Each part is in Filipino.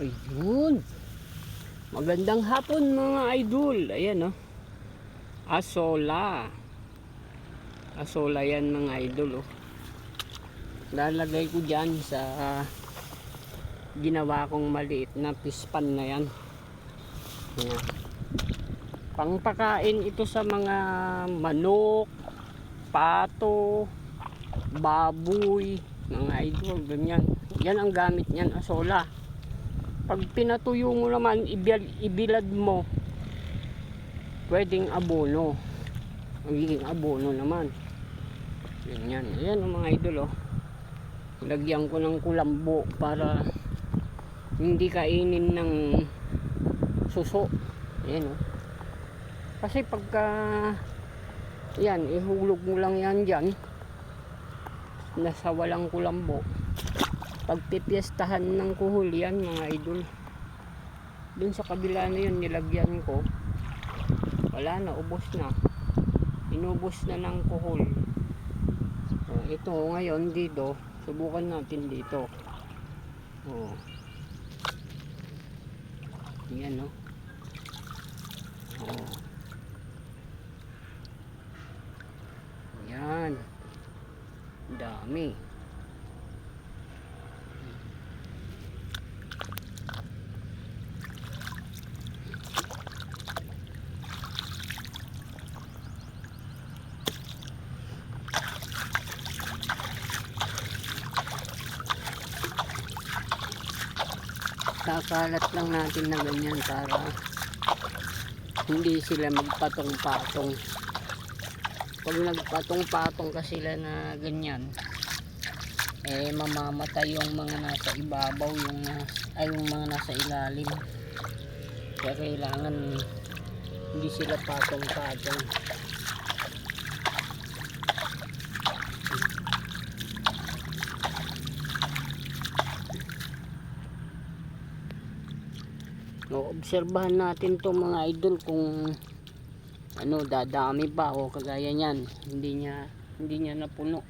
Ayun. Magandang hapon mga idol. Ayan, oh. Asola. Asola yan mga idol, oh. Lalagay ko dyan sa ginawa kong maliit na pispan na yan. Ayan. Pangpakain ito sa mga manok, pato, baboy, mga idol. Ganyan. Yan ang gamit niyan, asola. Pag pinatuyo mo naman, ibilad mo, pwedeng abono. Magiging abono naman. Yan. Ayan ang mga idol, oh. Lagyan ko ng kulambo para hindi kainin ng suso. Ayan, oh. Kasi pagka yan, ihulog mo lang yan dyan nasa walang kulambo, pagpipiestahan ng kuhol yan mga idol. Dun sa kabila na yun nilagyan ko, wala na, ubos na, inubos na ng kuhol. Ito ngayon dito, subukan natin dito. Yan, no. Yan, dami. Kakalat lang natin na ganyan para hindi sila magpatong-patong. Pag nagpatong-patong ka sila na ganyan, mamamatay yung mga nasa ibabaw, yung mga nasa ilalim. Kaya kailangan hindi sila patong-patong. Obserbahan natin to mga idol kung dadami pa o kagaya niyan, hindi niya napuno.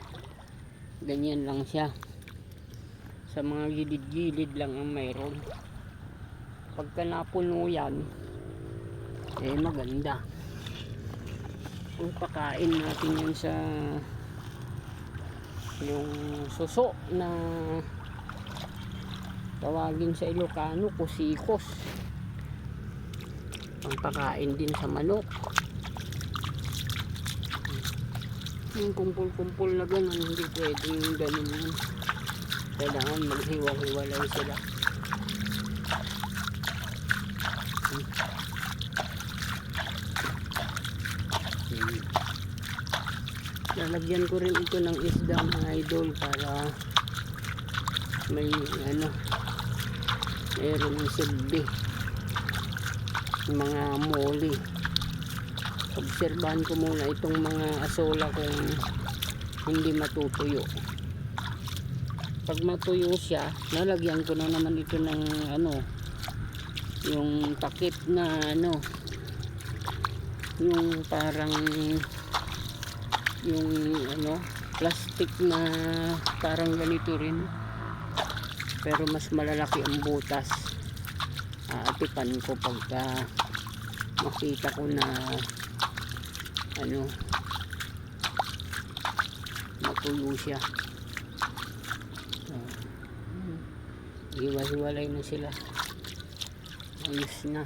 Ganyan lang siya. Sa mga gilid-gilid lang ang mayroon. Pagka napuno yan, maganda. Kung pakain natin yun sa yung suso na tawagin sa Ilocano, kusikos. Pangpakain din sa manok. Yung kumpul-kumpul na gano'n, hindi pwedeng gano'n yun. Kailangan maghiwa-hiwalay sila. Lalagyan ko rin ito ng isda mga idol para may mayroon silbi, mga moli. Obserbahan ko muna itong mga asola kung hindi matutuyo. Pag matuyo siya, lalagyan ko na naman ito ng yung takip na yung parang yung plastic na parang ganito rin, pero mas malalaki ang butas. Aatipan ko pagka makita ko na matuyo siya. Hiwa-hiwalay na sila, ayos na.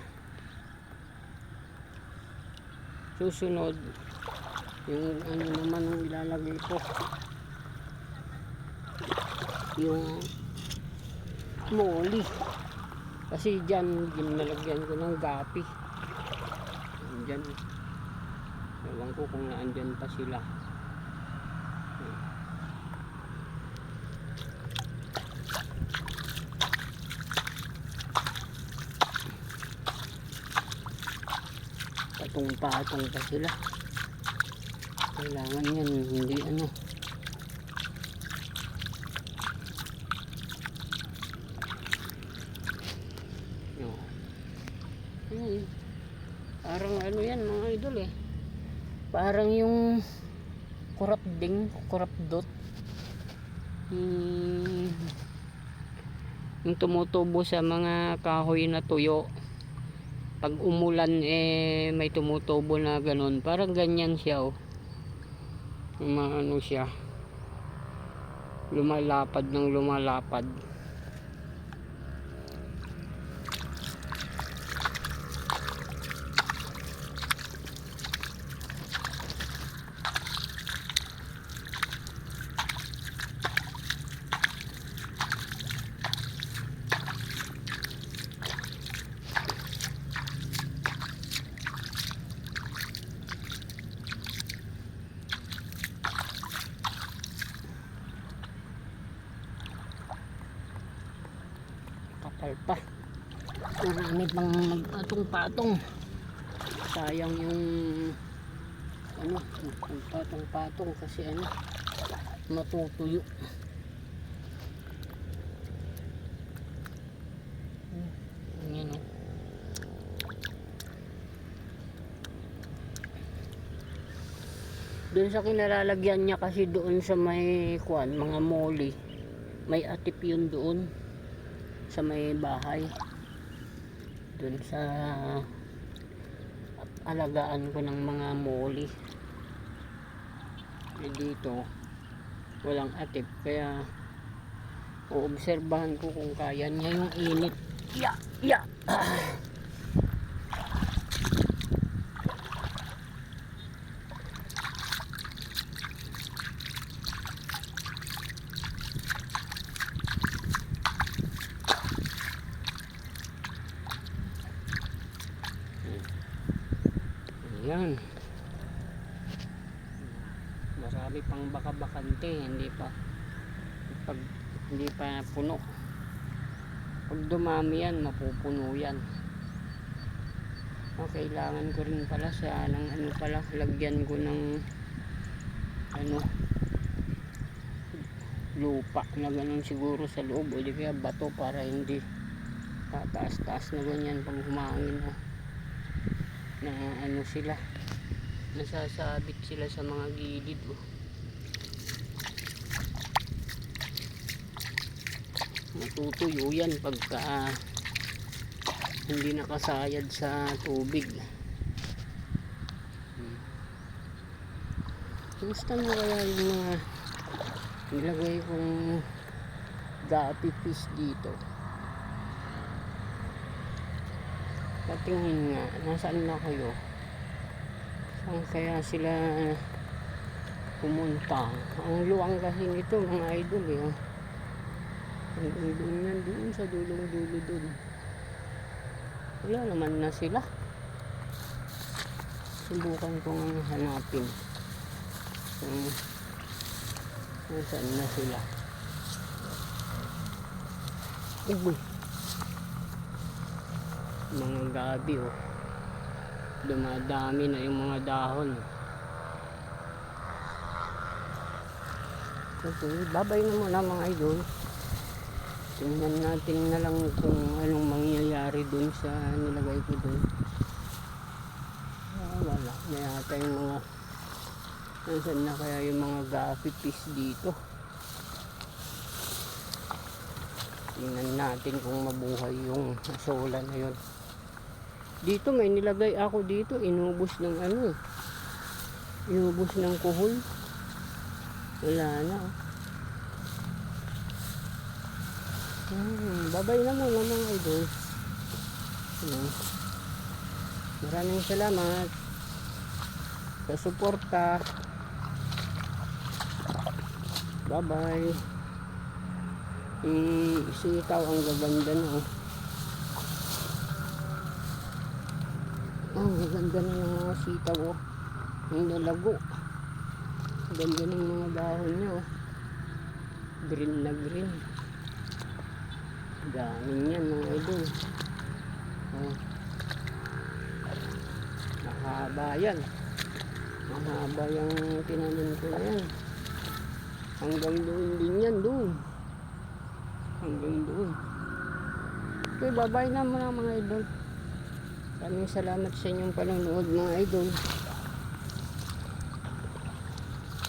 Susunod yung naman ang ilalagay ko, yung moli. Kasi dyan ginalagyan ko ng gapi. Dyan, ewan ko kung naandyan pa sila. Patong-patong pa sila. Kailangan yan, hindi parang yan mga idol, parang yung kurapdot, yung tumutubo sa mga kahoy na tuyo. Pag umulan may tumutubo na ganun. Parang ganyan siya oh. Ano siya. Lumalapad ng lumalapad. Kapal pa. Marami pang magpatong-patong. Sayang yung magpatong-patong kasi matutuyo. Yan o. Doon sa kinalalagyan niya kasi doon sa may mga moli. May atip yun doon sa may bahay. Doon sa alagaan ko ng mga moli. Dito walang atip kaya uobserbahan ko kung kaya niya yung init. Ayan. Marami pang baka-bakante, hindi pa puno. Pag dumami yan, mapupuno yan. Kailangan ko rin pala lagyan ko ng lupa na ganun siguro sa loob o di kaya bato para hindi tataas-taas na ganyan pag humangin na sila, nasasabit sila sa mga gilid matutuyo yan pagka hindi nakasayad sa tubig. Gusto mo kaya yung mga nilagay kong gapi fish dito? Patingin nga, nasaan na kayo? Saan kaya sila pumunta? Ang luwang kasi nito mga idol doon sa dulong-dulo doon. Wala naman na sila. Subukan kong hanapin kung nasaan na sila. Mga gabi dumadami na yung mga dahon. Okay, babay na muna mga idol. Tingnan natin na lang kung anong mangyayari dun sa nilagay ko dun. Wala na yata yung mga nasaan na kaya yung mga gapi fish dito. Tingnan natin kung mabuhay yung asola na yun. Dito may nilagay ako dito, inubos ng inubos ng kuhol. Wala na. Babay na muna mga idol. Maraming salamat sa suporta. Bye bye. Sitaw ang gaganda na ang gaganda na ng mga sitaw ang nalago. Ganda ng mga dahon niya green na green. Daming yan mga idol. Mahaba yan. Mahaba yung tinanim ko na yan. Hanggang doon din yan doon. Hanggang doon. Okay, bye bye na muna mga idol. Maraming salamat sa inyong panonood mga idol.